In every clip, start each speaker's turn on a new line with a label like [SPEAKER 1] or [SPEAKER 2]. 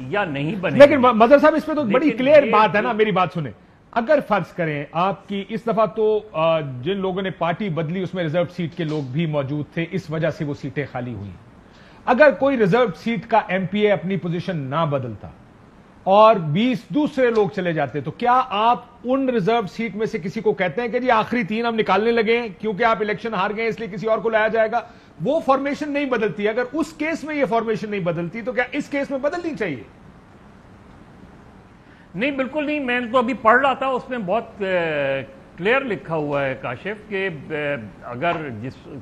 [SPEAKER 1] یا نہیں بنے.
[SPEAKER 2] لیکن مظہر صاحب اس پہ تو بڑی کلیئر بات ہے نا, میری بات سنیں. اگر فرض کریں آپ کی اس دفعہ تو جن لوگوں نے پارٹی بدلی اس میں ریزرو سیٹ کے لوگ بھی موجود تھے, اس وجہ سے وہ سیٹیں خالی ہوئی. اگر کوئی ریزرو سیٹ کا ایم پی اے اپنی پوزیشن نہ بدلتا اور 20 دوسرے لوگ چلے جاتے, تو کیا آپ ان ریزرو سیٹ میں سے کسی کو کہتے ہیں کہ جی آخری 3 ہم نکالنے لگے ہیں کیونکہ آپ الیکشن ہار گئے اس لیے کسی اور کو لایا جائے گا؟ وہ فارمیشن نہیں بدلتی. اگر اس کیس میں یہ فارمیشن نہیں بدلتی تو کیا اس کیس میں بدلنی چاہیے؟
[SPEAKER 1] نہیں, بالکل نہیں. میں تو ابھی پڑھ رہا تھا, اس میں بہت کلیئر لکھا ہوا ہے کاشف کہ اگر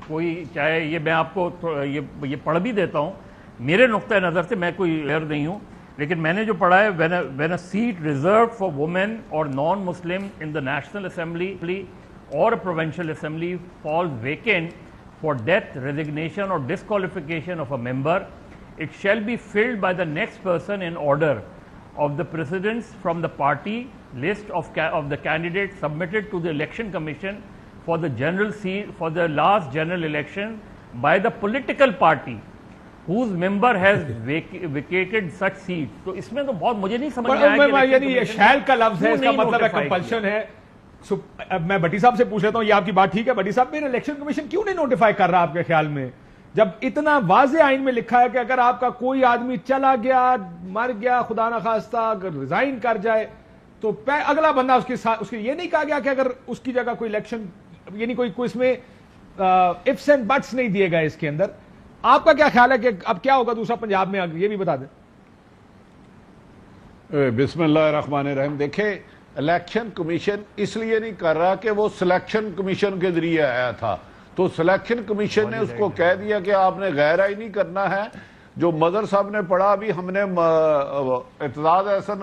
[SPEAKER 1] کوئی چاہے, یہ میں آپ کو یہ پڑھ بھی دیتا ہوں میرے نقطہ نظر سے, میں کوئی لیئر نہیں ہوں, لیکن میں نے جو پڑھا ہے, when a seat reserved for women or non-Muslim in the National Assembly or a provincial assembly falls vacant for death, resignation or disqualification of a member, it shall be filled by the next person in order of the precedence from the party list of the candidates submitted to the election commission for the general seat for the last general election by the political party whose member has vacated such seat. تو اس میں تو بہت مجھے نہیں سمجھ میں آیا کہ
[SPEAKER 2] یعنی یہ شیل کا لفظ ہے, اس کا مطلب ہے کمپلشن ہے. میں بٹی صاحب سے پوچھ لیتا ہوں, یہ آپ کی بات ٹھیک ہے بٹی صاحب, میرا الیکشن کمیشن کیوں نہیں نوٹیفائی کر رہا آپ کے خیال میں, جب اتنا واضح آئین میں لکھا ہے کہ اگر آپ کا کوئی آدمی چلا گیا, مر گیا, خدا نخواستہ اگر ریزائن کر جائے تو اگلا بندہ اس کے یہ نہیں کہا گیا کہ اگر اس کی جگہ کوئی الیکشن, یعنی کوئی اس میں ifs and buts نہیں دیے گئے اس کے اندر. آپ کا کیا خیال ہے کہ اب کیا ہوگا دوسرا پنجاب میں, یہ بھی بتا دیں.
[SPEAKER 3] بسم اللہ الرحمن الرحیم. دیکھیں, الیکشن کمیشن اس لیے نہیں کر رہا کہ وہ سلیکشن کمیشن کے ذریعے آیا تھا, تو سلیکشن کمیشن نے اس کو کہہ دیا کہ آپ نے غیر آئینی کرنا ہے. جو مظہر صاحب نے پڑھا, ابھی ہم نے اعتزاز احسن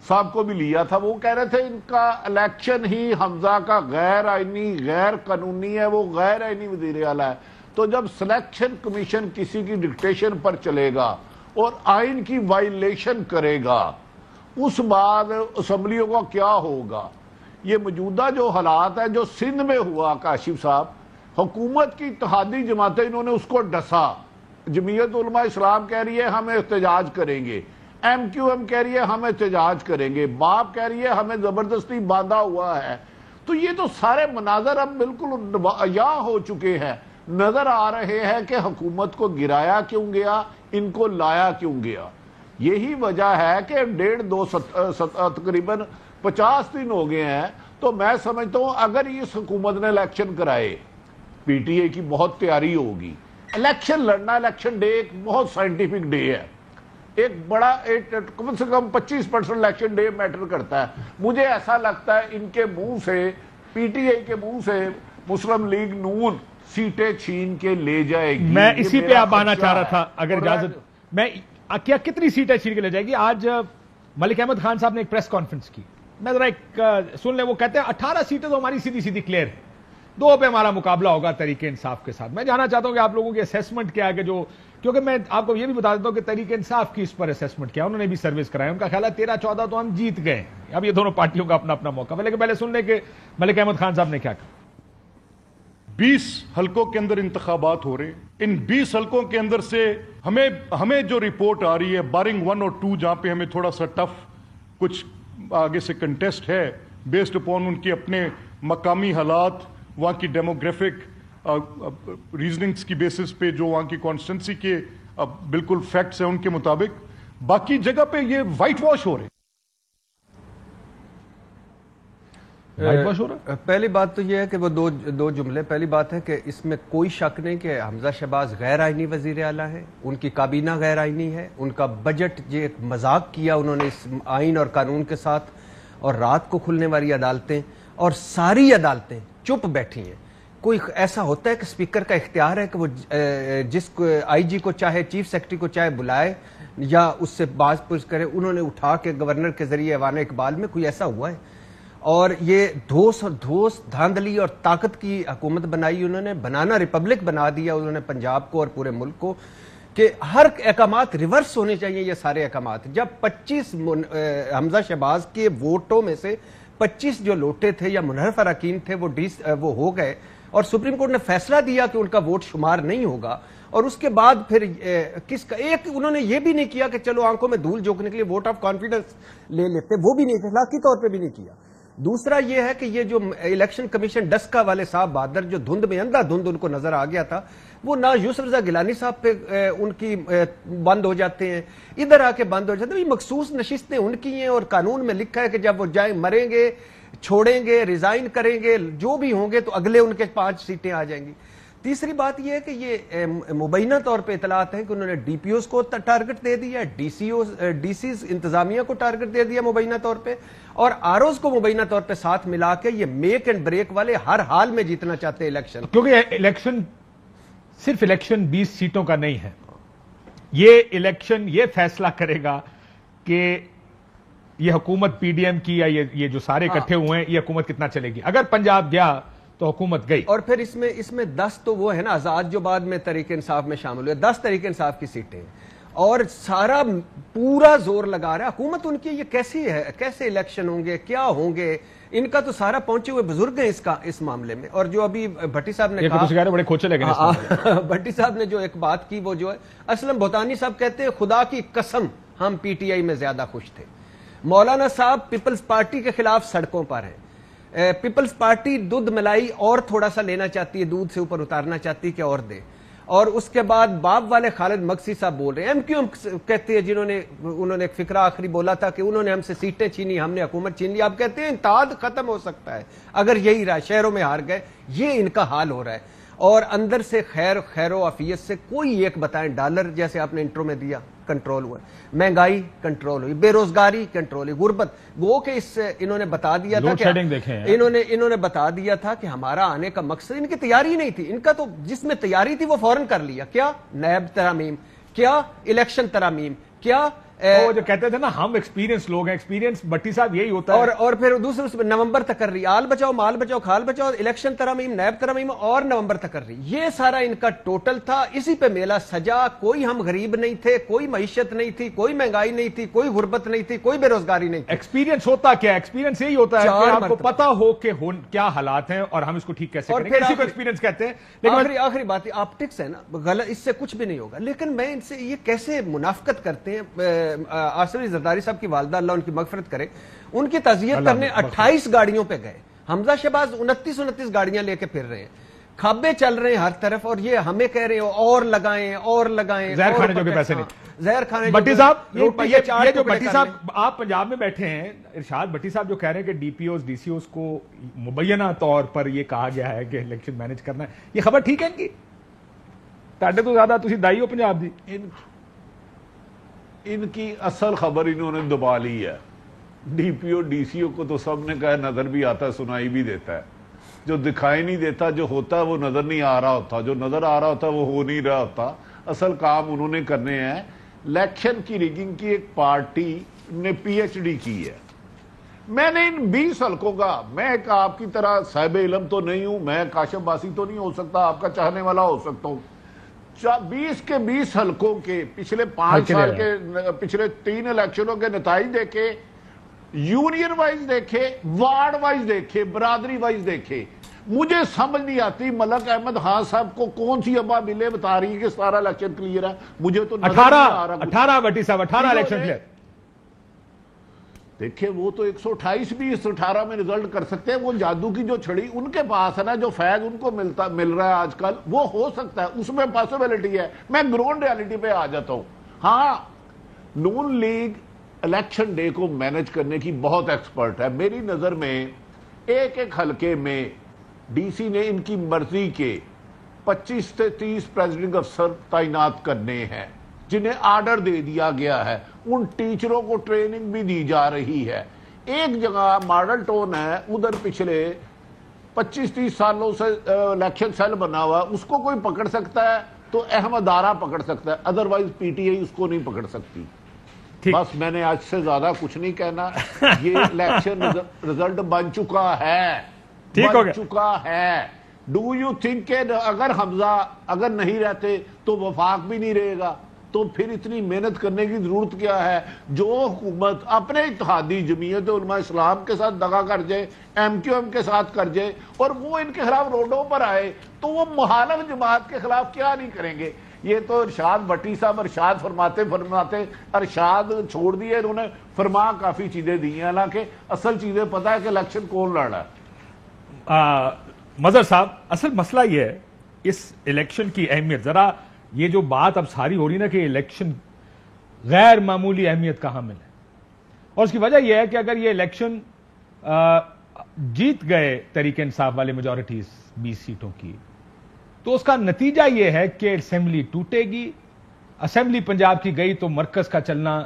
[SPEAKER 3] صاحب کو بھی لیا تھا, وہ کہہ رہے تھے ان کا الیکشن ہی حمزہ کا غیر آئینی غیر قانونی ہے, وہ غیر آئینی وزیر اعلیٰ ہے. تو جب سلیکشن کمیشن کسی کی ڈکٹیشن پر چلے گا اور آئین کی وائلیشن کرے گا, اس بعد اسمبلیوں کا کیا ہوگا؟ یہ موجودہ جو حالات ہیں جو سندھ میں ہوا کاشف صاحب, حکومت کی اتحادی جماعتیں انہوں نے اس کو ڈسا. جمعیت علماء اسلام کہہ رہی ہے ہم احتجاج کریں گے, ایم کیو ایم کہہ رہی ہے ہم احتجاج کریں گے, باپ کہہ رہی ہے ہمیں زبردستی باندھا ہوا ہے. تو یہ تو سارے مناظر اب بالکل عیاں ہو چکے ہیں, نظر آ رہے ہیں کہ حکومت کو گرایا کیوں گیا, ان کو لایا کیوں گیا. یہی وجہ ہے کہ 1.5-2 تقریباً 50 دن ہو گئے ہیں. تو میں سمجھتا ہوں اگر اس حکومت نے الیکشن کرائے, پی ٹی اے کی بہت تیاری ہوگی. الیکشن لڑنا, الیکشن ڈے ایک بہت سائنٹیفک ڈے ہے, ایک بڑا کم سے کم 25% الیکشن ڈے میٹر کرتا ہے. مجھے ایسا لگتا ہے ان کے منہ سے, پی ٹی اے کے منہ سے مسلم لیگ نون سیٹیں چھین کے لے جائے گی.
[SPEAKER 2] میں اسی پہ آپ آنا چاہ رہا تھا, اگر اجازت, میں کیا کتنی سیٹیں چھین کے لے جائے گی؟ آج ملک احمد خان صاحب نے ایک پریس کانفرنس کی, میں ذرا ایک سن لیں. وہ کہتے ہیں 18 سیٹیں تو ہماری سیدھی سیدھی کلیئر ہے, 2 پہ ہمارا مقابلہ ہوگا تحریک انصاف کے ساتھ. میں جاننا چاہتا ہوں کہ آپ لوگوں کی اسیسمنٹ کیا ہے, کہ جو, کیونکہ میں آپ کو یہ بھی بتا دیتا ہوں کہ تحریک انصاف کی اس پر اسیسمنٹ کیا, انہوں نے بھی سروس کرایا, ان کا خیال ہے 13-14 تو ہم جیت گئے. اب یہ دونوں پارٹیوں کا اپنا اپنا موقع ہے, لیکن پہلے سن لیں کہ ملک احمد خان صاحب نے کیا کہا.
[SPEAKER 4] 20 حلقوں کے اندر انتخابات ہو رہے ہیں. ان 20 حلقوں کے اندر سے ہمیں جو رپورٹ آ رہی ہے, بارنگ 1 اور 2 جہاں پہ ہمیں تھوڑا سا ٹف کچھ آگے سے کنٹیسٹ ہے, بیسڈ اپون ان کے اپنے مقامی حالات, وہاں کی ڈیموگرافک ریزننگز کی بیسس پہ, جو وہاں کی کانسٹیٹنسی کے بالکل فیکٹس ہیں ان کے مطابق. باقی جگہ پہ یہ وائٹ واش ہو رہے ہیں.
[SPEAKER 5] پہلی بات تو یہ ہے کہ وہ دو جملے. پہلی بات ہے کہ اس میں کوئی شک نہیں کہ حمزہ شہباز غیر آئینی وزیر اعلیٰ ہے, ان کی کابینہ غیر آئینی ہے, ان کا بجٹ جو ایک مذاق کیا انہوں نے اس آئین اور قانون کے ساتھ, اور رات کو کھلنے والی عدالتیں اور ساری عدالتیں چپ بیٹھی ہیں. کوئی ایسا ہوتا ہے کہ اسپیکر کا اختیار ہے کہ وہ جس کو آئی جی کو چاہے, چیف سیکرٹری کو چاہے بلائے یا اس سے باز پوچھ کرے. انہوں نے اٹھا کے گورنر کے ذریعے ایوان اقبال میں کوئی ایسا ہوا ہے؟ اور یہ دھوس دھاندلی اور طاقت کی حکومت بنائی انہوں نے, بنانا ریپبلک بنا دیا انہوں نے پنجاب کو اور پورے ملک کو, کہ ہر احکامات ریورس ہونے چاہیے. یہ سارے احکامات جب 25 حمزہ شہباز کے ووٹوں میں سے 25 جو لوٹے تھے یا منحرف اراکین تھے وہ ہو گئے, اور سپریم کورٹ نے فیصلہ دیا کہ ان کا ووٹ شمار نہیں ہوگا, اور اس کے بعد پھر کس کا ایک انہوں نے یہ بھی نہیں کیا کہ چلو آنکھوں میں دھول جھونکنے کے لیے ووٹ آف کانفیڈنس لے لیتے، وہ بھی نہیں، اخلاقی طور پہ بھی نہیں کیا۔ دوسرا یہ ہے کہ یہ جو الیکشن کمیشن ڈسکا والے صاحب بہادر جو دھند میں اندھا دھند ان کو نظر آ گیا تھا، وہ نہ یوسف رضا گیلانی صاحب پہ ان کی بند ہو جاتے ہیں، ادھر آ کے بند ہو جاتے ہیں۔ مخصوص نشستیں ان کی ہیں اور قانون میں لکھا ہے کہ جب وہ جائیں مریں گے، چھوڑیں گے، ریزائن کریں گے، جو بھی ہوں گے تو اگلے ان کے 5 سیٹیں آ جائیں گی۔ تیسری بات یہ ہے کہ یہ مبینہ طور پہ اطلاعات ہیں کہ انہوں نے ڈی پی اوز کو ٹارگٹ دے دیا، ڈی سیز انتظامیہ کو ٹارگٹ دے دیا مبینہ طور پہ، اور آر اوز کو مبینہ طور پہ ساتھ ملا کے یہ میک اینڈ بریک والے ہر حال میں جیتنا چاہتے ہیں الیکشن،
[SPEAKER 2] کیونکہ الیکشن صرف الیکشن 20 سیٹوں کا نہیں ہے، یہ الیکشن یہ فیصلہ کرے گا کہ یہ حکومت پی ڈی ایم کی یا یہ جو سارے اکٹھے ہوئے ہیں یہ حکومت کتنا چلے گی۔ اگر پنجاب گیا تو حکومت گئی،
[SPEAKER 5] اور پھر اس میں 10 تو وہ ہے نا آزاد جو بعد میں تحریک انصاف میں شامل ہوئے، 10 تحریک انصاف کی سیٹیں، اور سارا پورا زور لگا رہا ہے حکومت ان کی، یہ کیسی ہے، کیسے الیکشن ہوں گے، کیا ہوں گے، ان کا تو سارا پہنچے ہوئے بزرگ ہیں اس معاملے میں۔ اور جو ابھی بھٹی صاحب نے کہا،
[SPEAKER 2] بڑے کھوچے لگے
[SPEAKER 5] بھٹی صاحب نے جو ایک بات کی وہ جو ہے، اسلم بھوتانی صاحب کہتے ہیں خدا کی قسم ہم پی ٹی آئی میں زیادہ خوش تھے۔ مولانا صاحب پیپلز پارٹی کے خلاف سڑکوں پر ہیں، پیپلز پارٹی دودھ ملائی اور تھوڑا سا لینا چاہتی ہے، دودھ سے اوپر اتارنا چاہتی ہے کہ اور دے۔ اور اس کے بعد باب والے خالد مقصی صاحب بول رہے ہیں، ایم کیو ایم کہتے ہیں انہوں نے ایک فقرہ آخری بولا تھا کہ انہوں نے ہم سے سیٹیں چھینی، ہم نے حکومت چھین لی۔ آپ کہتے ہیں اتحاد ختم ہو سکتا ہے اگر یہی رہا، شہروں میں ہار گئے، یہ ان کا حال ہو رہا ہے۔ اور اندر سے خیر و عافیت سے کوئی ایک بتائیں، ڈالر جیسے آپ نے انٹرو میں دیا کنٹرول ہوا، مہنگائی کنٹرول ہوئی، بے روزگاری کنٹرول ہوئی، غربت وہ کہ انہوں نے بتا دیا تھا کہ انہوں نے بتا دیا تھا کہ ہمارا آنے کا مقصد، ان کی تیاری نہیں تھی، ان کا تو جس میں تیاری تھی وہ فوراً کر لیا، کیا نیب ترامیم، کیا الیکشن ترامیم، کیا
[SPEAKER 2] وہ جو کہتے تھے نا ہم ایکسپیرینس لوگ ہیں، ایکسپیرینس بٹی صاحب یہی ہوتا ہے۔
[SPEAKER 5] اور پھر دوسرے نومبر تک کر رہی، آل بچاؤ مال بچاؤ کھال بچاؤ، الیکشن ترامیم، نیب ترامیم، اور نومبر تک کر رہی، یہ سارا ان کا ٹوٹل تھا، اسی پہ میلہ سجا۔ کوئی ہم غریب نہیں تھے، کوئی معیشت نہیں تھی، کوئی مہنگائی نہیں تھی، کوئی غربت نہیں تھی، کوئی بے روزگاری نہیں تھی۔
[SPEAKER 2] ایکسپیرینس ہوتا کیا ہے؟ ایکسپیرینس یہی ہوتا ہے کہ آپ کو پتا ہو کہ کیا حالات ہیں اور ہم اس کو ٹھیک کیسے کریں گے، اسی کو ایکسپیرینس کہتے ہیں۔
[SPEAKER 5] لیکن آخری بات آپٹکس ہے نا، غلط، اس سے کچھ بھی نہیں ہوگا۔ لیکن میں ان سے یہ کیسے منافقت کرتے ہیں، آصف زرداری صاحب کی والدہ اللہ ان کی مغفرت کرے، ان کی تعزیت کرنے 28 گاڑیوں پہ گئے، حمزہ شہباز 29 گاڑیاں لے کے پھر رہے ہیں، کھابے چل رہے ہیں ہر طرف، اور یہ ہمیں کہہ رہے ہیں اور لگائیں
[SPEAKER 2] زہر کھانے جو کہ پیسے نہیں،
[SPEAKER 5] زہر کھانے۔
[SPEAKER 2] بھٹی صاحب یہ جو بھٹی صاحب آپ پنجاب میں بیٹھے ہیں، ارشاد بھٹی صاحب جو کہہ رہے ہیں کہ D P Os D C Os کو مبینہ طور پر یہ کہا گیا ہے کہ الیکشن مینج کرنا ہے، یہ خبر ٹھیک ہے ان کی؟ تاڈے تو زیادہ تسی دائی ہو پنجاب دی۔
[SPEAKER 3] ان کی اصل خبر انہوں نے دبا لی ہے، D P O D C او کو تو سب نے کہا نظر بھی آتا ہے، سنائی بھی دیتا ہے، جو دکھائی نہیں دیتا، جو ہوتا ہے وہ نظر نہیں آ رہا ہوتا، جو نظر آ رہا ہوتا ہے وہ ہو نہیں رہا ہوتا۔ اصل کام انہوں نے کرنے ہیں۔ الیکشن کی ریگنگ کی ایک پارٹی نے پی ایچ ڈی کی ہے۔ میں نے ان 20 حلقوں کا، میں ایک آپ کی طرح صاحب علم تو نہیں ہوں، میں کاشف باسی تو نہیں ہو سکتا، آپ کا چاہنے والا ہو سکتا ہوں، 20 کے 20 حلقوں کے پچھلے 5 سال کے پچھلے 3 الیکشنوں کے نتائج دیکھے، یونین وائز دیکھے، وارڈ وائز دیکھے، برادری وائز دیکھے۔ مجھے سمجھ نہیں آتی ملک احمد خان صاحب کو کون سی ابا بلے بتا رہی ہے کہ سارا الیکشن کلیئر ہے، مجھے تو
[SPEAKER 2] 18 بٹی صاحب 18 الیکشن کلیئر۔
[SPEAKER 3] دیکھیں وہ تو 128 بھی اس 18 میں رزلٹ کر سکتے ہیں، وہ جادو کی جو چھڑی ان کے پاس ہے نا، جو فیض ان کو مل رہا ہے آج کل، وہ ہو سکتا ہے، اس میں پاسبلٹی ہے۔ میں گراؤنڈ ریالٹی پہ آ جاتا ہوں۔ ہاں، نون لیگ الیکشن ڈے کو مینج کرنے کی بہت ایکسپرٹ ہے۔ میری نظر میں ایک حلقے میں ڈی سی نے ان کی مرضی کے 25 سے 30 پریزیڈنگ افسر تعینات کرنے ہیں، جنہیں آرڈر دے دیا گیا ہے، ان ٹیچروں کو ٹریننگ بھی دی جا رہی ہے۔ ایک جگہ ماڈل ٹون ہے، ادھر پچھلے 25-30 سالوں سے الیکشن سیل بنا ہوا، اس کو کوئی پکڑ سکتا ہے تو احمد آرا پکڑ سکتا ہے، ادروائز پی ٹی آئی اس کو نہیں پکڑ سکتی۔ بس میں نے آج سے زیادہ کچھ نہیں کہنا، یہ الیکشن رزلٹ بن چکا ہے، بن چکا ہے۔ ڈو یو تھنک کہ اگر حمزہ اگر نہیں رہتے تو وفاق بھی نہیں رہے گا، تو پھر اتنی محنت کرنے کی ضرورت کیا ہے؟ جو حکومت اپنے اتحادی جمعیت علماء اسلام کے ساتھ دغا کر جائے، ایم کیو ایم کے ساتھ کر جائے، اور وہ ان کے خلاف روڈوں پر آئے، تو وہ مخالف جماعت کے خلاف کیا نہیں کریں گے؟ یہ تو ارشاد بھٹی صاحب ارشاد فرماتے ارشاد چھوڑ دیے انہوں نے، فرما کافی چیزیں دی ہیں، حالانکہ اصل چیزیں پتہ ہے کہ الیکشن کون لڑ رہا ہے۔
[SPEAKER 2] مظہر صاحب، اصل مسئلہ یہ ہے اس الیکشن کی اہمیت، ذرا یہ جو بات اب ساری ہو رہی نا کہ الیکشن غیر معمولی اہمیت کا حامل ہے، اور اس کی وجہ یہ ہے کہ اگر یہ الیکشن جیت گئے تحریک انصاف والے میجورٹیز 20 سیٹوں کی، تو اس کا نتیجہ یہ ہے کہ اسمبلی ٹوٹے گی۔ اسمبلی پنجاب کی گئی تو مرکز کا چلنا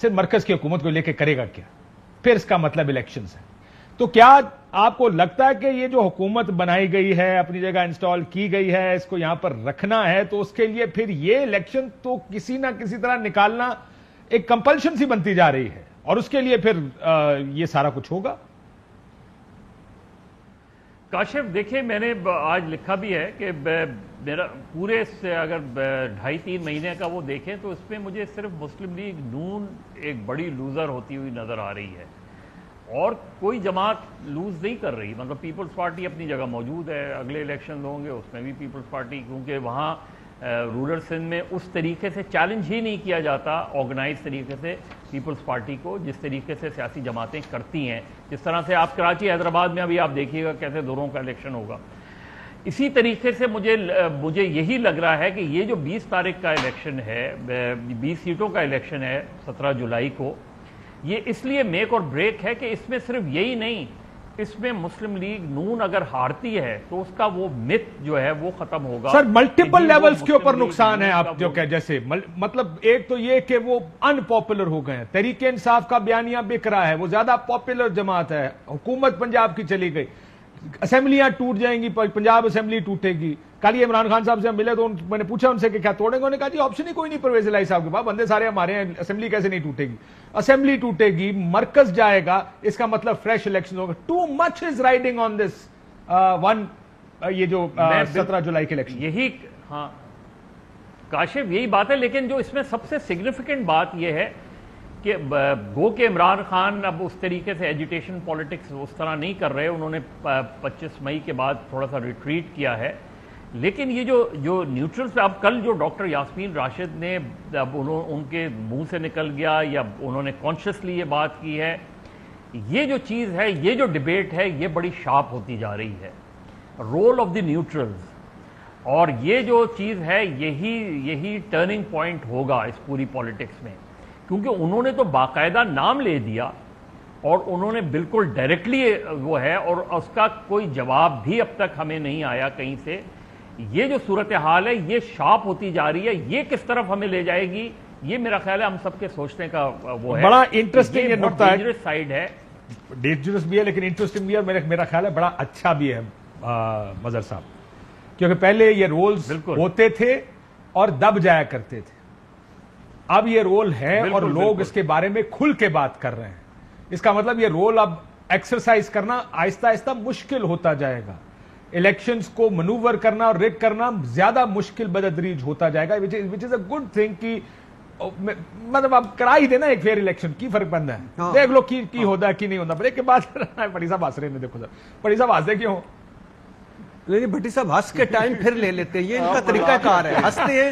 [SPEAKER 2] صرف مرکز کی حکومت کو لے کے کرے گا کیا؟ پھر اس کا مطلب الیکشنز ہے۔ تو کیا آپ کو لگتا ہے کہ یہ جو حکومت بنائی گئی ہے، اپنی جگہ انسٹال کی گئی ہے، اس کو یہاں پر رکھنا ہے، تو اس کے لیے پھر یہ الیکشن تو کسی نہ کسی طرح نکالنا ایک کمپلشن سی بنتی جا رہی ہے، اور اس کے لیے پھر یہ سارا کچھ ہوگا؟
[SPEAKER 1] کاشف دیکھیں، میں نے آج لکھا بھی ہے کہ میرا پورے سے اگر 2.5-3 مہینے کا وہ دیکھیں تو اس میں مجھے صرف مسلم لیگ نون ایک بڑی لوزر ہوتی ہوئی نظر آ رہی ہے، اور کوئی جماعت لوز نہیں کر رہی۔ مطلب پیپلز پارٹی اپنی جگہ موجود ہے، اگلے الیکشن ہوں گے اس میں بھی پیپلز پارٹی، کیونکہ وہاں رورل سندھ میں اس طریقے سے چیلنج ہی نہیں کیا جاتا آرگنائز طریقے سے پیپلز پارٹی کو، جس طریقے سے سیاسی جماعتیں کرتی ہیں۔ جس طرح سے آپ کراچی حیدرآباد میں ابھی آپ دیکھیے گا کیسے دوروں کا الیکشن ہوگا، اسی طریقے سے مجھے یہی لگ رہا ہے کہ یہ جو 20 تاریخ کا الیکشن ہے، 20 سیٹوں کا الیکشن ہے 17 جولائی کو، یہ اس لیے میک اور بریک ہے کہ اس میں صرف یہی نہیں، اس میں مسلم لیگ نون اگر ہارتی ہے تو اس کا وہ مت جو ہے وہ ختم ہوگا۔
[SPEAKER 2] سر ملٹیپل لیولز کے اوپر نقصان ہے، آپ جو کہ جیسے مطلب ایک تو یہ کہ وہ ان پاپولر ہو گئے ہیں، تحریک انصاف کا بیانیہ بک رہا ہے، وہ زیادہ پاپولر جماعت ہے، حکومت پنجاب کی چلی گئی، اسمبلیاں ٹوٹ جائیں گی، پنجاب اسمبلی ٹوٹے گی۔ کل یہ عمران خان صاحب سے ملے تو میں نے پوچھا ان سے کہ کیا توڑیں گے، انہوں نے کہا جی آپشن ہی کوئی نہیں پرویز الہی صاحب کے پاس، بندے سارے ہمارے ہیں، اسمبلی کیسے نہیں ٹوٹے گی؟ اسمبلی ٹوٹے گی، مرکز جائے گا، اس کا مطلب فریش الیکشن ہوگا۔ ٹو مچ از رائڈنگ آن دس یہ جو 17 جولائی کے الیکشن۔
[SPEAKER 1] یہی ہاں کاشف یہی بات ہے، لیکن جو اس میں سب سے سگنیفیکنٹ بات یہ ہے کہ گو کہ عمران خان اب اس طریقے سے ایجیٹیشن پالیٹکس اس طرح نہیں کر رہے، انہوں نے 25 مئی کے بعد تھوڑا سا ریٹریٹ کیا ہے، لیکن یہ جو نیوٹرلز پہ اب کل جو ڈاکٹر یاسمین راشد نے اب ان کے منہ سے نکل گیا یا انہوں نے کانشیسلی یہ بات کی ہے، یہ جو چیز ہے، یہ جو ڈیبیٹ ہے، یہ بڑی شارپ ہوتی جا رہی ہے، رول آف دی نیوٹرلز، اور یہ جو چیز ہے یہی ٹرننگ پوائنٹ ہوگا اس پوری پالیٹکس میں، کیونکہ انہوں نے تو باقاعدہ نام لے دیا اور انہوں نے بالکل ڈائریکٹلی وہ ہے، اور اس کا کوئی جواب بھی اب تک ہمیں نہیں آیا کہیں سے۔ یہ جو صورتحال ہے یہ شارپ ہوتی جا رہی ہے، یہ کس طرف ہمیں لے جائے گی، یہ میرا خیال ہے ہم سب کے سوچنے کا وہ ہے۔
[SPEAKER 2] بڑا انٹرسٹنگ یہ نقطہ ہے،
[SPEAKER 1] ڈینجرس سائیڈ ہے،
[SPEAKER 2] ڈینجرس بھی ہے لیکن انٹرسٹنگ بھی ہے، میرا خیال ہے بڑا اچھا بھی ہے مظہر صاحب، کیونکہ پہلے یہ رولز ہوتے تھے اور دب جایا کرتے تھے، اب یہ رول ہے اور لوگ اس کے بارے میں کھل کے بات کر رہے ہیں۔ اس کا مطلب یہ رول اب ایکسرسائز کرنا آہستہ آہستہ مشکل ہوتا جائے گا، الیکشنز کو منوور کرنا اور ریگ کرنا زیادہ مشکل بدتدریج ہوتا جائے گا، which is a good thing کہ مطلب آپ کرا ہی دینا ایک فیئر الیکشن، کی فرق پڑتا ہے، دیکھ لو کی ہوتا ہے کی نہیں ہوتا۔ بریک کے بعد پٹی صاحب ہنس رہے ہیں، دیکھو سر پٹی صاحب ہنس دے کیوں؟
[SPEAKER 5] نہیں بھٹی صاحب ہنس کے ٹائم پھر لے لیتے ہیں، یہ ان کا طریقہ کار ہے، ہنستے ہیں،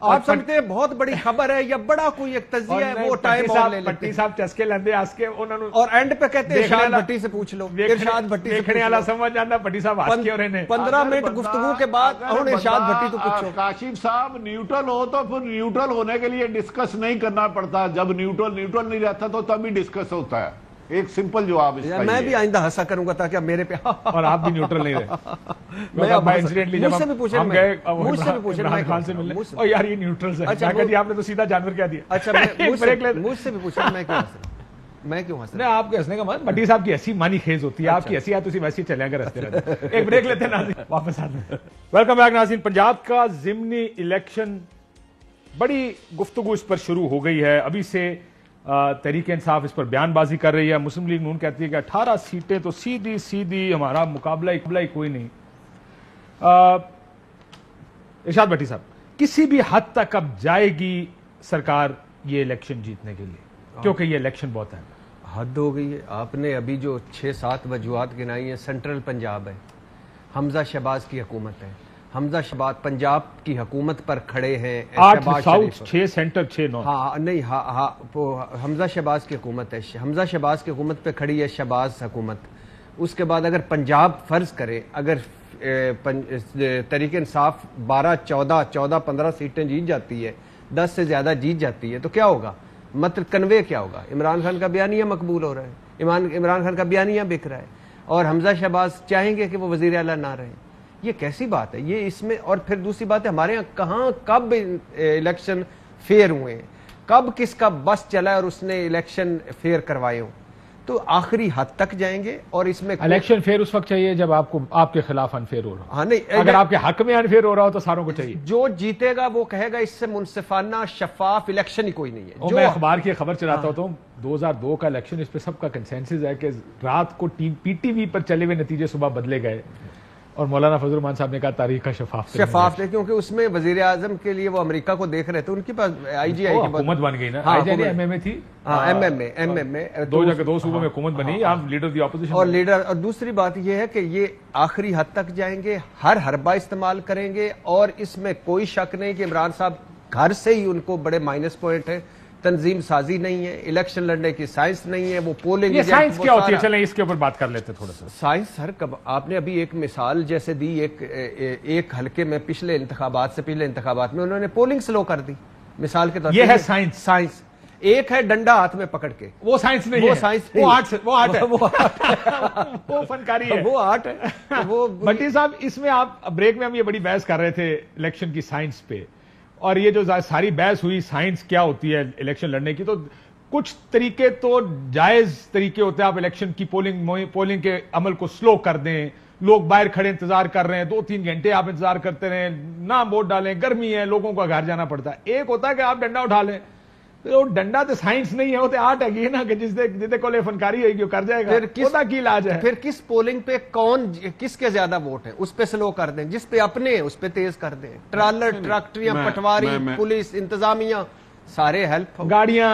[SPEAKER 5] آپ سمجھتے ہیں بہت بڑی خبر ہے یا بڑا کوئی ایک تجزیہ ہے، وہ ٹائم اور لے لیتے ہیں،
[SPEAKER 2] پٹی صاحب چسکے لیندے ہنس کے
[SPEAKER 5] اور اینڈ پہ کہتے ہیں ارشاد بھٹی سے پوچھ لو، ارشاد بھٹی سے
[SPEAKER 2] دیکھنے والا سمجھ جاتا پٹی صاحب ہنس کے، اور انہیں
[SPEAKER 5] 15 منٹ گفتگو کے بعد انہوں ارشاد بھٹی تو پوچھو۔
[SPEAKER 3] کاشف صاحب نیوٹرل ہو تو پھر نیوٹرل ہونے کے لیے ڈسکس نہیں کرنا پڑتا، جب نیوٹرل نہیں رہتا تو تبھی ڈسکس ہوتا ہے، ایک سمپل جواب اس کا۔
[SPEAKER 5] میں بھی آئندہ ہنسا کروں گا تاکہ میرے پہ
[SPEAKER 2] اور آپ بھی نیوٹرل نہیں رہے۔
[SPEAKER 5] میں انسیڈنٹلی جب ہم گئے
[SPEAKER 2] عمران خان سے ملنے، او یار یہ نیوٹرلز ہے، میں کہا جی آپ نے تو سیدھا جانور کہہ دیا۔
[SPEAKER 5] اچھا مجھ سے بھی پوچھا میں کیوں ہنس رہا ہوں؟
[SPEAKER 2] آپ کے ہنسنے کا مطلب بٹی صاحب کی ہنسی مانی خیز ہوتی ہے، آپ کی ہنسی آتی ویسے ہی چلے اگر ہنستے رہتے۔ ایک بریک لیتے ہیں ناظرین، واپس آتے ہیں۔ ویلکم بیک ناظرین، پنجاب کا ضمنی الیکشن، بڑی گفتگو اس پر شروع ہو گئی ہے، ابھی سے تحریک انصاف اس پر بیان بازی کر رہی ہے، مسلم لیگ نون کہتی ہے کہ 18 سیٹیں تو سیدھی ہمارا مقابلہ ہی کوئی نہیں۔ ارشاد بھٹی صاحب، کسی بھی حد تک اب جائے گی سرکار یہ الیکشن جیتنے کے لیے، کیونکہ یہ الیکشن بہت ہے؟
[SPEAKER 5] حد ہو گئی ہے۔ آپ نے ابھی جو 6-7 وجوہات گنائی ہیں، سینٹرل پنجاب ہے، حمزہ شہباز کی حکومت ہے، حمزہ شہباز پنجاب کی حکومت پر کھڑے ہیں,
[SPEAKER 2] 8
[SPEAKER 5] شہباز
[SPEAKER 2] ساؤتھ
[SPEAKER 5] شریف.
[SPEAKER 2] 6 سینٹر 6 نارتھ.
[SPEAKER 5] ہاں نہیں, ہاں حمزہ شہباز کی حکومت ہے, حمزہ شہباز کی حکومت پہ کھڑی ہے شہباز حکومت. اس کے بعد اگر پنجاب فرض کرے اگر تحریک انصاف 12 14 15 سیٹیں جیت جاتی ہے, 10 سے زیادہ جیت جاتی ہے, تو کیا ہوگا؟ مطلب کنوے کیا ہوگا؟ عمران خان کا بیانیہ مقبول ہو رہا ہے, عمران خان کا بیانیہ بک رہا ہے, اور حمزہ شہباز چاہیں گے کہ وہ وزیر اعلیٰ نہ رہیں. یہ کیسی بات ہے یہ اس میں؟ اور پھر دوسری بات ہے, ہمارے یہاں کہاں کب الیکشن فیئر ہوئے ہیں, کب کس کا بس چلا ہے اور اس نے الیکشن فیئر کروائے ہوں؟ تو آخری حد تک جائیں گے. اور اس میں
[SPEAKER 2] الیکشن فیئر اس وقت چاہیے جب آپ کے خلاف انفیئر ہو رہا ہو.
[SPEAKER 5] ہاں نہیں,
[SPEAKER 2] اگر آپ کے حق میں انفیئر ہو رہا ہو تو ساروں کو چاہیے.
[SPEAKER 5] جو جیتے گا وہ کہے گا اس سے منصفانہ شفاف الیکشن ہی کوئی نہیں ہے.
[SPEAKER 2] میں اخبار کی خبر چلاتا ہوتا ہوں 2002 کا الیکشن, اس پہ سب کا کنسنسس ہے کہ رات کو پی ٹی وی پر چلے ہوئے نتیجے صبح بدلے گئے, اور مولانا فضل الرحمان صاحب نے کہا تاریخ کا شفاف
[SPEAKER 5] تھے, کیونکہ اس میں وزیر اعظم کے لیے وہ امریکہ کو دیکھ رہے تھے, ان کے پاس آئی جی آئی کی
[SPEAKER 2] حکومت بن گئی نا, ایم ایم اے تھی,
[SPEAKER 5] ایم ایم اے
[SPEAKER 2] 2 جگہ 2 صوبوں میں حکومت بنی, آپ لیڈر دی اپوزیشن
[SPEAKER 5] اور لیڈر. اور دوسری بات یہ ہے کہ یہ آخری حد تک جائیں گے, ہر حربہ استعمال کریں گے, اور اس میں کوئی شک نہیں کہ عمران صاحب گھر سے ہی ان کو بڑے مائنس پوائنٹ ہے. تنظیم سازی نہیں ہے, الیکشن لڑنے کی سائنس نہیں ہے, وہ پولنگ.
[SPEAKER 2] یہ سائنس کیا ہوتی ہے؟ چلیں اس کے اوپر بات کر لیتے تھوڑا سا.
[SPEAKER 5] سائنس سر, آپ نے ابھی ایک مثال جیسے دی, ایک حلقے میں پچھلے انتخابات میں انہوں نے پولنگ سلو کر دی, مثال کے طور پر.
[SPEAKER 2] یہ ہے سائنس.
[SPEAKER 5] ایک ہے ڈنڈا ہاتھ میں پکڑ کے,
[SPEAKER 2] وہ سائنس نہیں ہے,
[SPEAKER 5] وہ سائنس,
[SPEAKER 2] وہ آرٹ ہے, وہ فنکاری ہے,
[SPEAKER 5] وہ آرٹ ہے. وہ
[SPEAKER 2] بٹی صاحب, اس میں آپ بریک میں ہم یہ بڑی بحث کر رہے تھے الیکشن کی سائنس پہ, اور یہ جو ساری بحث ہوئی سائنس کیا ہوتی ہے الیکشن لڑنے کی, تو کچھ طریقے تو جائز طریقے ہوتے ہیں. آپ الیکشن کی پولنگ کے عمل کو سلو کر دیں, لوگ باہر کھڑے انتظار کر رہے ہیں, 2-3 گھنٹے آپ انتظار کرتے رہیں, نہ ووٹ ڈالیں, گرمی ہے, لوگوں کو گھر جانا پڑتا ہے. ایک ہوتا ہے کہ آپ ڈنڈا اٹھا لیں, تو ڈنڈا تو سائنس نہیں ہے, وہ تو آرٹ ہے نا, کہ جس کو فنکاری ہوگی وہ کر جائے گا. پھر کی علاج ہے؟
[SPEAKER 5] پھر کس پولنگ پہ کس کے زیادہ ووٹ ہیں اس پہ سلو کر دیں, جس پہ اپنے ہیں اس پہ تیز کر دیں. ٹرالر, ٹریکٹریاں, پٹواری, پولیس, انتظامیہ, سارے ہیلپ,
[SPEAKER 2] گاڑیاں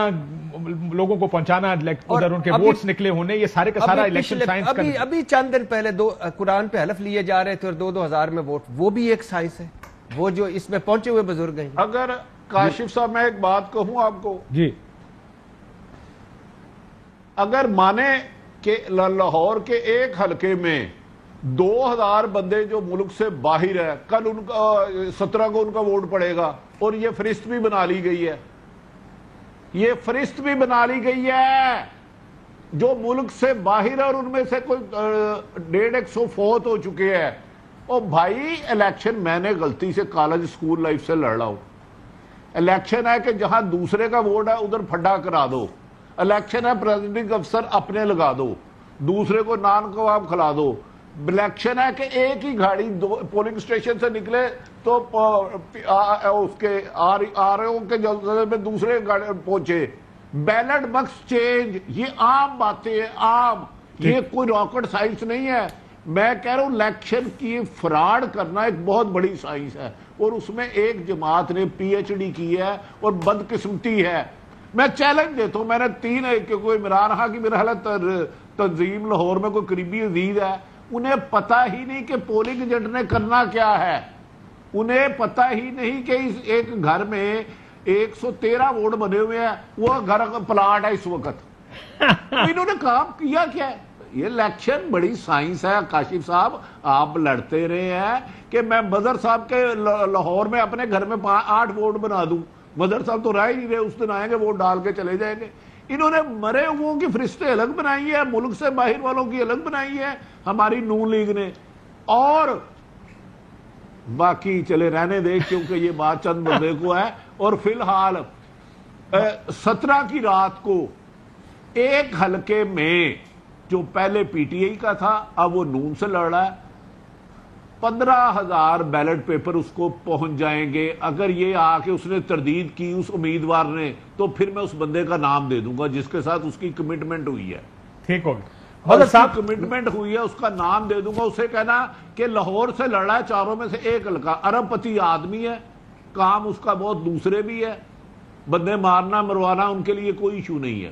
[SPEAKER 2] لوگوں کو پہنچانا, ادھر ان کے ووٹس نکلے ہونے, یہ سارے کا سارا الیکشن سائنس کا.
[SPEAKER 5] ابھی چند دن پہلے قرآن پہ حلف لیے جا رہے تھے اور 2,000 میں ووٹ, وہ بھی ایک سائنس ہے, وہ جو اس میں پہنچے ہوئے بزرگ ہیں.
[SPEAKER 3] اگر کاشف صاحب میں ایک بات کہوں آپ کو,
[SPEAKER 2] جی,
[SPEAKER 3] اگر مانے کہ لاہور کے ایک حلقے میں 2,000 بندے جو ملک سے باہر ہے, کل ان کا 17 کو ان کا ووٹ پڑے گا, اور یہ فہرست بھی بنا لی گئی ہے, یہ فہرست بھی بنا لی گئی ہے جو ملک سے باہر ہے, اور ان میں سے کوئی 150 فوت ہو چکے ہیں. اور بھائی الیکشن میں نے غلطی سے کالج اسکول لائف سے لڑ رہا ہوں. الیکشن ہے کہ جہاں دوسرے کا ووٹ ہے ادھر پھڈا کرا دو. الیکشن ہے پریزیڈنگ افسر اپنے لگا دو, دوسرے کو نان کباب کھلا دو. الیکشن ہے کہ ایک ہی گاڑی پولنگ اسٹیشن سے نکلے تو اس کے آر او کے جلسے میں دوسرے گاڑی پہنچے. بیلٹ بکس چینج, یہ عام باتیں ہیں, عام, یہ کوئی راکٹ سائنس نہیں ہے. میں کہہ رہا ہوں الیکشن کی فراڈ کرنا ایک بہت بڑی سائنس ہے, اور اس میں ایک جماعت نے PhD کی ہے اور بدقسمتی ہے. میں چیلنج دیتا ہوں, میں نے 3 کوئی عمران خان کی میرا حالت تنظیم لاہور میں کوئی قریبی عزیز ہے, انہیں پتہ ہی نہیں کہ پولنگ ایجنٹ نے کرنا کیا ہے, انہیں پتہ ہی نہیں کہ اس ایک گھر میں 113 ووٹ بنے ہوئے ہیں, وہ گھر پلاٹ ہے اس وقت. انہوں نے کام کیا کیا ہے؟ یہ الیکشن بڑی سائنس ہے کاشف صاحب. آپ لڑتے رہے ہیں کہ میں مظہر صاحب کے لاہور میں اپنے گھر میں 8 ووٹ بنا دوں. مظہر صاحب تو رہ ہی نہیں رہے, اس دن آئیں گے ووٹ ڈال کے چلے جائیں گے. انہوں نے مرے ہوئوں کی فہرستیں الگ بنائی ہے, ملک سے باہر والوں کی الگ بنائی ہے ہماری نون لیگ نے, اور باقی چلے رہنے دے کیونکہ یہ بات چند بندے کو ہے. اور فی الحال 17 کی رات کو ایک حلقے میں جو پہلے PTI کا تھا اب وہ نون سے لڑ رہا ہے, 15,000 بیلٹ پیپر اس کو پہنچ جائیں گے. اگر یہ آ کے اس نے تردید کی اس امیدوار نے, تو پھر میں اس بندے کا نام دے دوں گا جس کے ساتھ اس کی کمٹمنٹ ہوئی ہے.
[SPEAKER 2] ٹھیک ہوگا,
[SPEAKER 3] مطلب صاحب کمٹمنٹ ہوئی ہے, اس کا نام دے دوں گا. اسے کہنا کہ لاہور سے لڑ رہا ہے, 4 میں سے ایک حلقہ, ارب پتی آدمی ہے, کام اس کا بہت دوسرے بھی ہے, بندے مارنا مروانا ان کے لیے کوئی ایشو نہیں ہے.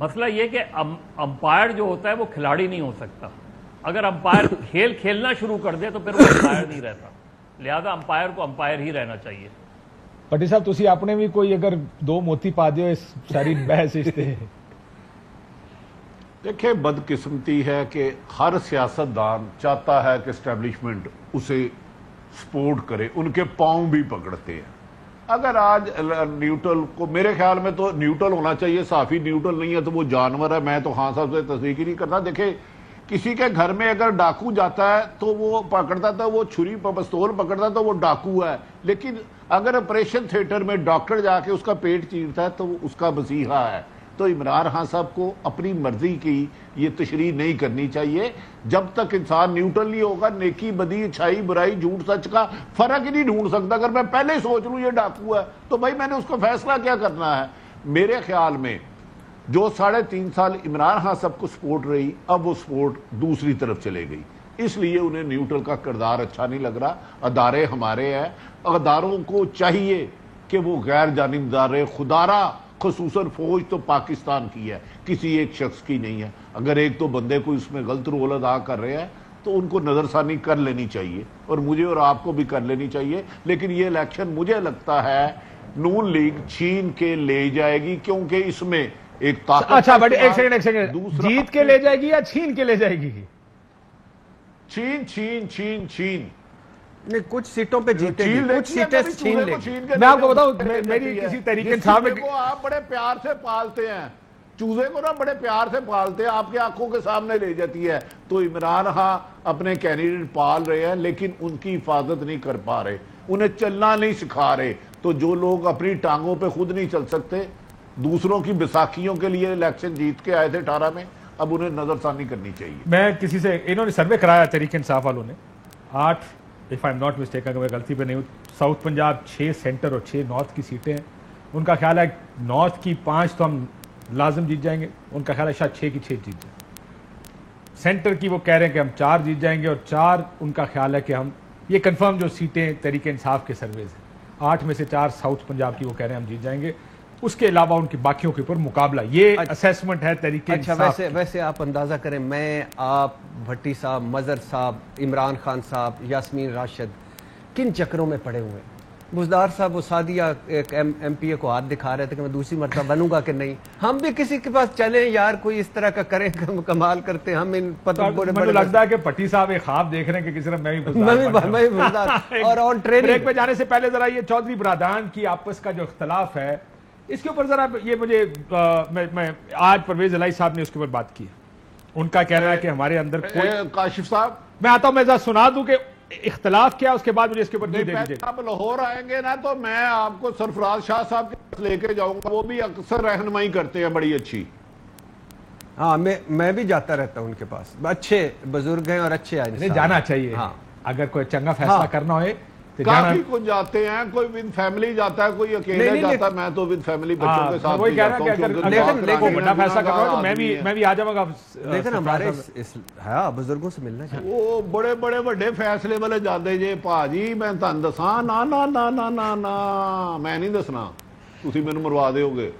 [SPEAKER 1] مسئلہ یہ کہ امپائر جو ہوتا ہے وہ کھلاڑی نہیں ہو سکتا. اگر امپائر کھیل کھیلنا شروع کر دے تو پھر وہ امپائر نہیں رہتا. لہذا امپائر کو امپائر ہی رہنا چاہیے.
[SPEAKER 2] پٹی صاحب تسی اپنے بھی کوئی اگر دو موتی پا دیو اس ساری بحث استے.
[SPEAKER 3] دیکھیں بدقسمتی ہے کہ ہر سیاستدان چاہتا ہے کہ اسٹیبلشمنٹ اسے سپورٹ کرے, ان کے پاؤں بھی پکڑتے ہیں. اگر آج نیوٹرل کو, میرے خیال میں تو نیوٹرل ہونا چاہیے, صحافی نیوٹرل نہیں ہے تو وہ جانور ہے. میں تو خان صاحب سے تصدیق ہی نہیں کرتا. دیکھیں کسی کے گھر میں اگر ڈاکو جاتا ہے تو وہ پکڑتا تھا, وہ چھری پستول پکڑتا تو وہ ڈاکو ہے. لیکن اگر آپریشن تھیٹر میں ڈاکٹر جا کے اس کا پیٹ چیرتا ہے تو وہ اس کا مسیحا ہے. تو عمران خان صاحب کو اپنی مرضی کی یہ تشریح نہیں کرنی چاہیے. جب تک انسان نیوٹرل نہیں ہوگا, نیکی بدی اچھائی برائی جھوٹ سچ کا فرق ہی نہیں ڈھونڈ سکتا. اگر میں پہلے ہی سوچ لوں یہ ڈاکو ہے تو بھائی میں نے اس کو فیصلہ کیا کرنا ہے. میرے خیال میں جو 3.5 سال عمران خان صاحب کو سپورٹ رہی, اب وہ سپورٹ دوسری طرف چلے گئی. اس لیے انہیں نیوٹرل کا کردار اچھا نہیں لگ رہا. ادارے ہمارے ہیں, اداروں کو چاہیے کہ وہ غیر جانبدار رہے. خدارہ خصوصاً فوج تو پاکستان کی ہے, کسی ایک شخص کی نہیں ہے. اگر ایک تو بندے کو اس میں غلط رول ادا کر رہے ہیں تو ان کو نظر ثانی کر لینی چاہیے, اور مجھے اور آپ کو بھی کر لینی چاہیے. لیکن یہ الیکشن مجھے لگتا ہے نون لیگ چھین کے لے جائے گی, کیونکہ اس میں ایک طاقت.
[SPEAKER 2] اچھا بٹ ایک سیکنڈ, جیت کے لے جائے گی یا چھین کے لے جائے گی؟
[SPEAKER 3] چھین چھین چھین چھین
[SPEAKER 5] نہیں, کچھ سیٹوں پہ جیتے گی, کچھ سیٹیں چھین لے گی.
[SPEAKER 2] میں آپ کو بتاؤں, میری کسی تحریک انصاف میں
[SPEAKER 3] کو آپ بڑے پیار سے پالتے ہیں, چوزے کو نا بڑے پیار سے پالتے ہیں, آپ کی آنکھوں کے سامنے لے جاتی ہے. تو عمران خان اپنے کینڈیڈیٹ پال رہے ہیں لیکن ان کی حفاظت نہیں کر پا رہے, انہیں چلنا نہیں سکھا رہے. تو جو لوگ اپنی ٹانگوں پہ خود نہیں چل سکتے, دوسروں کی بیساکھیوں کے لیے الیکشن جیت کے آئے تھے 18 میں, اب انہیں نظر ثانی کرنی چاہیے.
[SPEAKER 2] میں کسی سے, انہوں نے سروے کرایا تحریک انصاف والوں نے, 8 if I'm not mistaken, اگر میں غلطی پہ نہیں ہوں, ساؤتھ پنجاب 6 سینٹر اور 6 نارتھ کی سیٹیں ہیں. ان کا خیال ہے نارتھ کی 5 تو ہم لازم جیت جائیں گے, ان کا خیال ہے شاید 6 کی 6 جیت جائیں. سینٹر کی وہ کہہ رہے ہیں کہ ہم 4 جیت جائیں گے, اور 4 ان کا خیال ہے کہ ہم, یہ کنفرم جو سیٹیں تحریک انصاف کے سرویز ہیں, 8 میں سے 4 ساؤتھ پنجاب کی وہ کہہ رہے ہیں ہم جیت جائیں گے. اس کے علاوہ ان کی باقیوں کے اوپر مقابلہ, یہ اسیسمنٹ ہے تحریک انصاف.
[SPEAKER 5] اچھا ویسے آپ اندازہ کریں, میں, آپ, بھٹی صاحب, مظہر صاحب, عمران خان صاحب, یاسمین راشد کن چکروں میں پڑے ہوئے ہیں. بزدار صاحب وہ سعدیہ ایک ایم پی اے کو ہاتھ دکھا رہے تھے کہ میں دوسری مرتبہ بنوں گا کہ نہیں. ہم بھی کسی کے پاس چلیں یار, کوئی اس طرح کا کریں, کمال کرتے. ہم ان
[SPEAKER 2] مجھے لگتا ہے کہ پٹی صاحب ایک خواب دیکھ رہے ہیں کہ کسی طرح میں بھی
[SPEAKER 5] بزدار. اور آن ٹریننگ
[SPEAKER 2] بریک پہ جانے سے پہلے ذرا یہ چودھری برادران کی آپس کا جو اختلاف ہے اس کے اوپر ذرا یہ مجھے, میں آج پرویز الہی صاحب نے اس کے اوپر بات کی. ان کا کہنا ہے کہ ہمارے اندر کوئی,
[SPEAKER 3] کاشف صاحب
[SPEAKER 2] میں آتا ہوں, میں ذرا سنا دوں کہ اختلاف کیا, اس کے بعد مجھے اس کے اوپر دے دیجیے.
[SPEAKER 3] آپ لاہور آئیں گے نا تو میں آپ کو سرفراز شاہ صاحب کے پاس لے کے جاؤں گا, وہ بھی اکثر رہنمائی کرتے ہیں بڑی اچھی.
[SPEAKER 5] ہاں میں بھی جاتا رہتا ہوں ان کے پاس, اچھے بزرگ ہیں اور اچھے آئے.
[SPEAKER 2] جانا چاہیے, اگر کوئی چنگا فیصلہ کرنا ہوئے.
[SPEAKER 3] کافی کچھ جاتے ہیں, کوئی ود فیملی جاتا ہے, کوئی اکیلے جاتا ہے. میں تو ود فیملی بچوں کے ساتھ
[SPEAKER 2] وہی کہہ رہا کہ اگر بڑا فیصلہ کرنا ہو تو میں بھی آ جاؤں گا.
[SPEAKER 5] لیکن ہمارے بزرگوں سے ملنا چاہیے.
[SPEAKER 3] وہ بڑے بڑے بڑے فیصلے والے جاتے جے پاجی, میں تن دساں نا نا نا نا نا نا میں نہیں دسنا, تسی مینوں مروا دے ہوگے.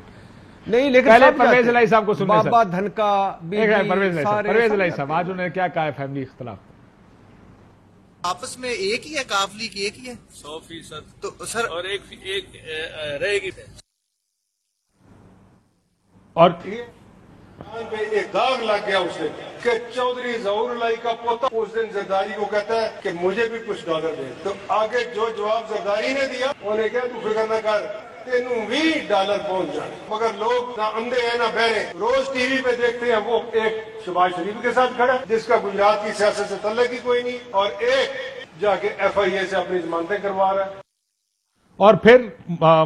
[SPEAKER 5] نہیں لیکن
[SPEAKER 2] پہلے پرویز الہی صاحب کو سننے
[SPEAKER 5] بابا دھنکا,
[SPEAKER 2] پرویز الہی صاحب آج انہوں نے کیا کہا ہے فیملی اختلاف
[SPEAKER 6] آپس میں ایک ہی ہے, کافلی کی ایک ہی ہے 100%. تو سر اور ایک رہے گی.
[SPEAKER 2] اور
[SPEAKER 7] ایک داغ لگ گیا اسے کہ چودھری ظہور الہی کا پوتا اس دن زرداری کو کہتا ہے کہ مجھے بھی کچھ ڈالر دے. تو آگے جو جواب زرداری نے دیا, انہیں کہا تو فکر نہ کر, تینوں بھی ڈالر پہنچ جائے. مگر لوگ نہ اندھے ہیں نہ بہرے, روز ٹی وی پہ دیکھتے ہیں وہ ایک شہباز شریف کے ساتھ کھڑا جس کا گجرات کی سیاست سے تعلق ہی کوئی نہیں, اور ایک جا کے ایف آئی اے سے اپنی ضمانتیں کروا رہا ہے.
[SPEAKER 2] اور پھر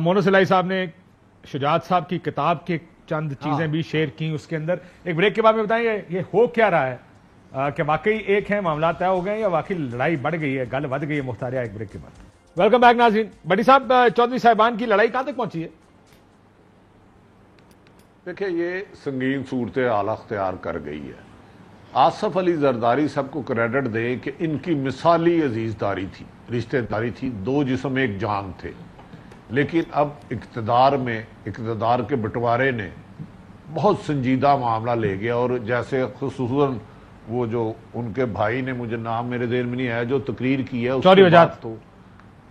[SPEAKER 2] مونس الہی صاحب نے شجاعت صاحب کی کتاب کے چند چیزیں بھی شیئر کی. اس کے اندر ایک بریک کے بعد میں بتائیں یہ ہو کیا رہا ہے, کہ واقعی ایک ہے معاملات طے ہو گئے ہیں یا واقعی لڑائی بڑھ گئی ہے, گل ود گئی ہے. مختاریہ ایک بریک کے بعد. ویلکم بیک ناظرین. بڑی صاحب, چودھری صاحبان کی لڑائی کہاں تک پہنچی ہے؟
[SPEAKER 3] دیکھیں یہ سنگین صورتحال اختیار کر گئی ہے. آصف علی زرداری صاحب کو کریڈٹ دے کہ ان کی مثالی عزیز داری تھی, رشتہ داری تھی, 2 جسم ایک جان تھے. لیکن اب اقتدار کے بٹوارے نے بہت سنجیدہ معاملہ لے گیا، اور جیسے خصوصاً وہ جو ان کے بھائی نے، مجھے نام میرے ذہن میں نہیں آیا، جو تقریر کی ہے اس کے بعد تو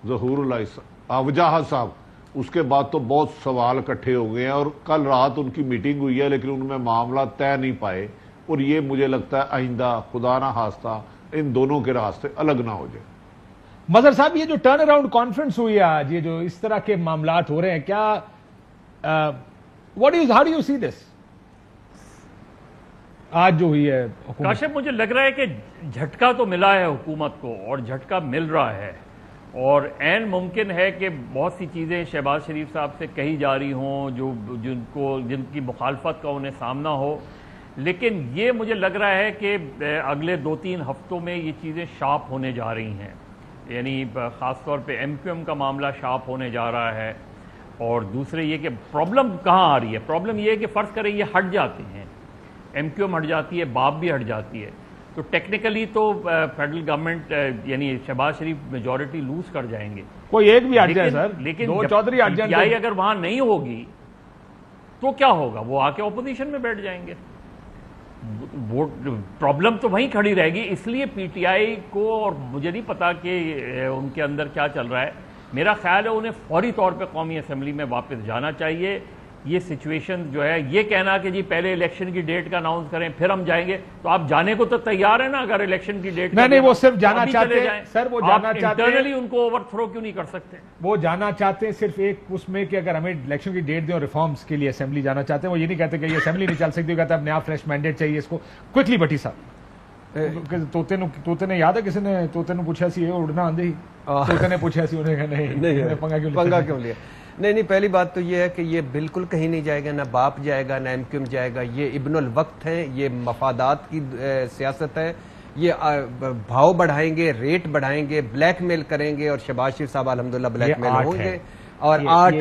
[SPEAKER 3] ظہور اللہ وجاہت صاحب، اس کے بعد تو بہت سوال اکٹھے ہو گئے ہیں، اور کل رات ان کی میٹنگ ہوئی ہے لیکن ان میں معاملہ طے نہیں پائے، اور یہ مجھے لگتا ہے آئندہ خدا نہ خواستہ ان دونوں کے راستے الگ نہ ہو جائے۔
[SPEAKER 2] مظہر صاحب، یہ جو ٹرن اراؤنڈ کانفرنس ہوئی ہے آج، یہ جو اس طرح کے معاملات ہو رہے ہیں، کیا ہاؤ ڈو یو سی دس آج جو ہوئی ہے؟
[SPEAKER 1] کاشف، مجھے لگ رہا ہے کہ جھٹکا تو ملا ہے حکومت کو، اور جھٹکا مل رہا ہے، اور عین ممکن ہے کہ بہت سی چیزیں شہباز شریف صاحب سے کہی جا رہی ہوں جن کی مخالفت کا انہیں سامنا ہو، لیکن یہ مجھے لگ رہا ہے کہ اگلے 2-3 ہفتوں میں یہ چیزیں شارپ ہونے جا رہی ہیں، یعنی خاص طور پہ ایم کیو ایم کا معاملہ شارپ ہونے جا رہا ہے، اور دوسرے یہ کہ پرابلم کہاں آ رہی ہے؟ پرابلم یہ ہے کہ فرض کریں یہ ہٹ جاتے ہیں، ایم کیو ایم ہٹ جاتی ہے، باپ بھی ہٹ جاتی ہے، تو ٹیکنیکلی تو فیڈرل گورنمنٹ یعنی شہباز شریف میجورٹی لوز کر جائیں گے،
[SPEAKER 2] کوئی ایک بھی ہٹ جائے سر،
[SPEAKER 1] لیکن
[SPEAKER 2] دو چودھری ہٹ جائیں،
[SPEAKER 1] پی ٹی آئی اگر وہاں نہیں ہوگی تو کیا ہوگا؟ وہ آ کے اپوزیشن میں بیٹھ جائیں گے، پرابلم تو وہیں کھڑی رہے گی۔ اس لیے پی ٹی آئی کو، اور مجھے نہیں پتا کہ ان کے اندر کیا چل رہا ہے، میرا خیال ہے انہیں فوری طور پہ قومی اسمبلی میں واپس جانا چاہیے۔ یہ سچویشن جو ہے، یہ کہنا کہ جی پہلے الیکشن کی ڈیٹ کا اناؤنس کریں پھر ہم جائیں گے، تو آپ جانے کو تو تیار ہیں نا؟ اگر الیکشن کی ڈیٹ
[SPEAKER 2] نہیں، وہ صرف جانا چاہتے ہیں سر، وہ جانا چاہتے ہیں،
[SPEAKER 1] انٹرنلی ان کو اوور تھرو کیوں نہیں کر سکتے؟
[SPEAKER 2] وہ جانا چاہتے ہیں صرف ایک اس میں کہ اگر ہمیں الیکشن کی ڈیٹ دیں اور ریفارمز کے لیے اسمبلی جانا چاہتے ہیں، وہ یہ نہیں کہتے کہ یہ اسمبلی نہیں چل سکتی، وہ کہتے ہیں اب نیا فریش مینڈیٹ چاہیے اس کو کوئکلی۔ بٹی صاحب، طوطے نے یاد ہے کسی نے طوطے نے پوچھا سی اڑنا آندے ہی، طوطے نے پوچھا سی، انہیں کہا نہیں
[SPEAKER 5] پنگا کیوں لیا؟ نہیں، پہلی بات تو یہ ہے کہ یہ بالکل کہیں نہیں جائے گا، نہ باپ جائے گا نہ ایم کیو ایم جائے گا، یہ ابن الوقت ہے، یہ مفادات کی سیاست ہے، یہ بھاؤ بڑھائیں گے، ریٹ بڑھائیں گے، بلیک میل کریں گے، اور شہباز شریف صاحب الحمدللہ بلیک میل ہوں گے، اور آرٹ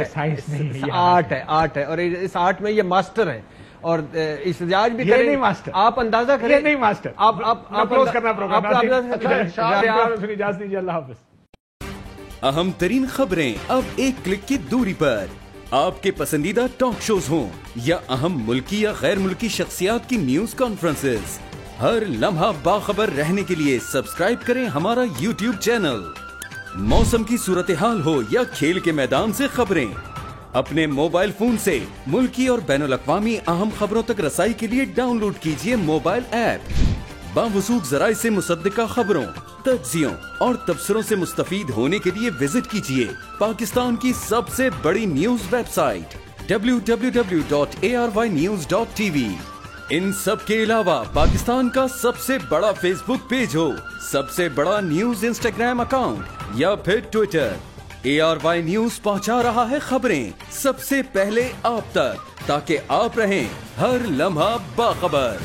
[SPEAKER 5] ہے، اور اس آرٹ میں یہ ماسٹر ہیں، اور احتجاج بھی کریں گے۔ آپ اندازہ کریں،
[SPEAKER 2] نہیں ماسٹر،
[SPEAKER 5] آپ
[SPEAKER 2] اللہ حافظ۔
[SPEAKER 8] اہم ترین خبریں اب ایک کلک کی دوری پر، آپ کے پسندیدہ ٹاک شوز ہوں یا اہم ملکی یا غیر ملکی شخصیات کی نیوز کانفرنسز، ہر لمحہ باخبر رہنے کے لیے سبسکرائب کریں ہمارا یوٹیوب چینل۔ موسم کی صورتحال ہو یا کھیل کے میدان سے خبریں، اپنے موبائل فون سے ملکی اور بین الاقوامی اہم خبروں تک رسائی کے لیے ڈاؤن لوڈ کیجیے موبائل ایپ۔ باوثوق ذرائع سے مصدقہ خبروں، تجزیوں اور تبصروں سے مستفید ہونے کے لیے وزٹ کیجیے پاکستان کی سب سے بڑی نیوز ویب سائٹ www.arYnews.tv۔ ان سب کے علاوہ پاکستان کا سب سے بڑا فیس بک پیج ہو، سب سے بڑا نیوز انسٹاگرام اکاؤنٹ یا پھر ٹویٹر، ARY نیوز پہنچا رہا ہے خبریں سب سے پہلے آپ تک، تاکہ آپ رہیں ہر لمحہ باخبر۔